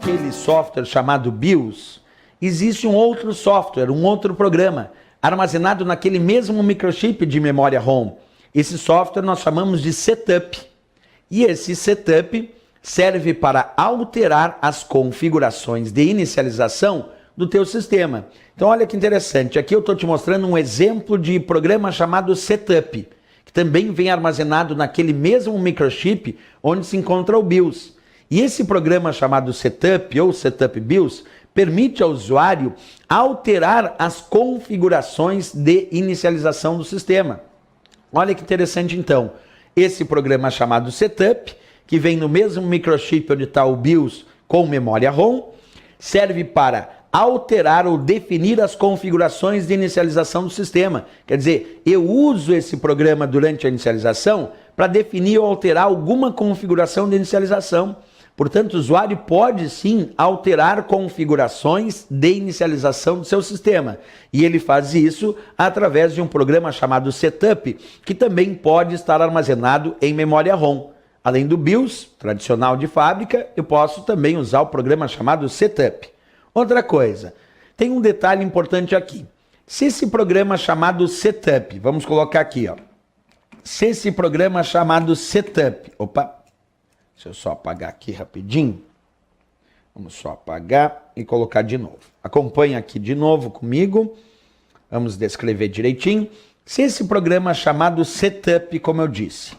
aquele software chamado BIOS, existe um outro software, um outro programa, armazenado naquele mesmo microchip de memória ROM. Esse software nós chamamos de setup. E esse setup serve para alterar as configurações de inicialização do teu sistema. Então olha que interessante, aqui eu estou te mostrando um exemplo de programa chamado setup, que também vem armazenado naquele mesmo microchip onde se encontra o BIOS. E esse programa chamado setup ou setup BIOS permite ao usuário alterar as configurações de inicialização do sistema. Olha que interessante então, esse programa chamado setup, que vem no mesmo microchip onde está o BIOS com memória ROM, serve para alterar ou definir as configurações de inicialização do sistema. Quer dizer, eu uso esse programa durante a inicialização para definir ou alterar alguma configuração de inicialização. Portanto, o usuário pode sim alterar configurações de inicialização do seu sistema. E ele faz isso através de um programa chamado setup, que também pode estar armazenado em memória ROM. Além do BIOS, tradicional de fábrica, eu posso também usar o programa chamado setup. Outra coisa, tem um detalhe importante aqui. Se esse programa chamado setup, vamos colocar aqui, ó. Se esse programa chamado setup, opa, deixa eu só apagar aqui rapidinho. Vamos só apagar e colocar de novo. Acompanha aqui de novo comigo. Vamos descrever direitinho. Se esse programa chamado setup, como eu disse,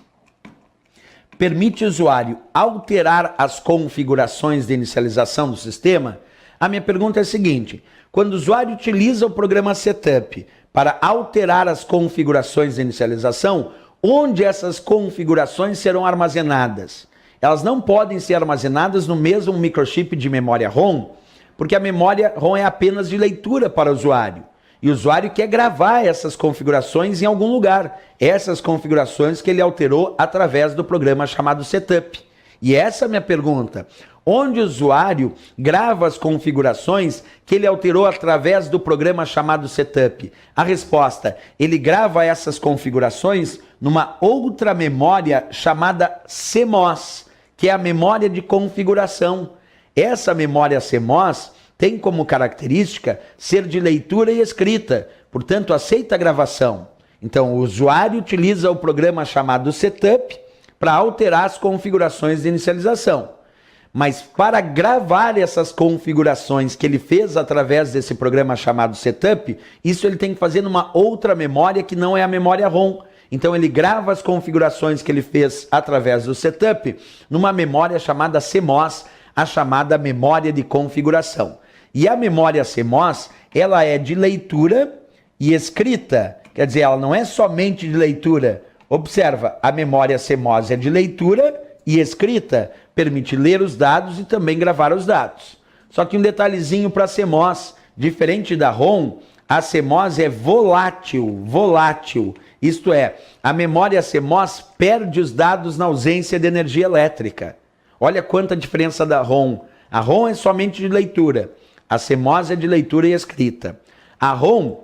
permite o usuário alterar as configurações de inicialização do sistema, a minha pergunta é a seguinte: quando o usuário utiliza o programa setup para alterar as configurações de inicialização, onde essas configurações serão armazenadas? Elas não podem ser armazenadas no mesmo microchip de memória ROM, porque a memória ROM é apenas de leitura para o usuário. E o usuário quer gravar essas configurações em algum lugar. Essas configurações que ele alterou através do programa chamado setup. E essa é a minha pergunta. Onde o usuário grava as configurações que ele alterou através do programa chamado setup? A resposta, ele grava essas configurações numa outra memória chamada CMOS, que é a memória de configuração. Essa memória CMOS tem como característica ser de leitura e escrita, portanto aceita a gravação. Então o usuário utiliza o programa chamado setup para alterar as configurações de inicialização. Mas para gravar essas configurações que ele fez através desse programa chamado setup, isso ele tem que fazer numa outra memória que não é a memória ROM. Então ele grava as configurações que ele fez através do setup numa memória chamada CMOS, a chamada memória de configuração. E a memória CMOS, ela é de leitura e escrita. Quer dizer, ela não é somente de leitura. Observa, a memória CMOS é de leitura e escrita, permite ler os dados e também gravar os dados. Só que um detalhezinho para a CMOS, diferente da ROM, a CMOS é volátil. Isto é, a memória CMOS perde os dados na ausência de energia elétrica. Olha quanta diferença da ROM. A ROM é somente de leitura, a CMOS é de leitura e escrita. A ROM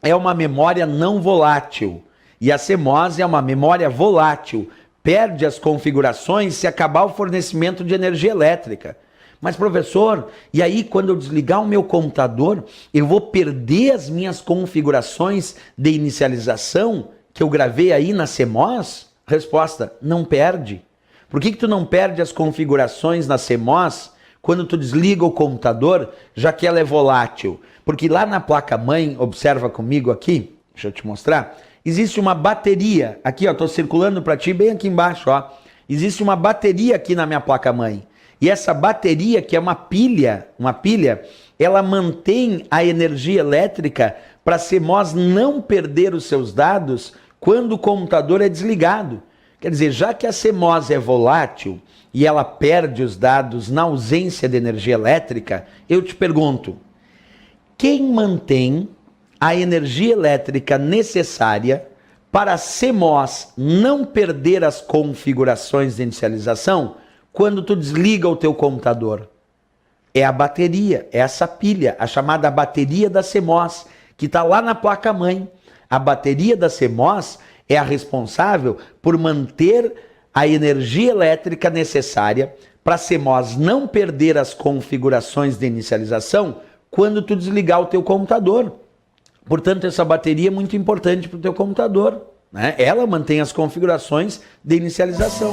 é uma memória não volátil e a CMOS é uma memória volátil. Perde as configurações se acabar o fornecimento de energia elétrica. Mas professor, e aí quando eu desligar o meu computador, eu vou perder as minhas configurações de inicialização que eu gravei aí na CMOS? Resposta, não perde. Por que tu não perde as configurações na CMOS quando tu desliga o computador, já que ela é volátil? Porque lá na placa-mãe, observa comigo aqui, deixa eu te mostrar, existe uma bateria, aqui ó, estou circulando para ti bem aqui embaixo, ó. Existe uma bateria aqui na minha placa-mãe. E essa bateria, que é uma pilha, ela mantém a energia elétrica para a CMOS não perder os seus dados quando o computador é desligado. Quer dizer, já que a CMOS é volátil e ela perde os dados na ausência de energia elétrica, eu te pergunto, quem mantém a energia elétrica necessária para a CMOS não perder as configurações de inicialização quando tu desliga o teu computador? É a bateria, é essa pilha, a chamada bateria da CMOS, que está lá na placa-mãe. A bateria da CMOS é a responsável por manter a energia elétrica necessária para a CMOS não perder as configurações de inicialização quando tu desligar o teu computador. Portanto, essa bateria é muito importante para o teu computador, né? Ela mantém as configurações de inicialização.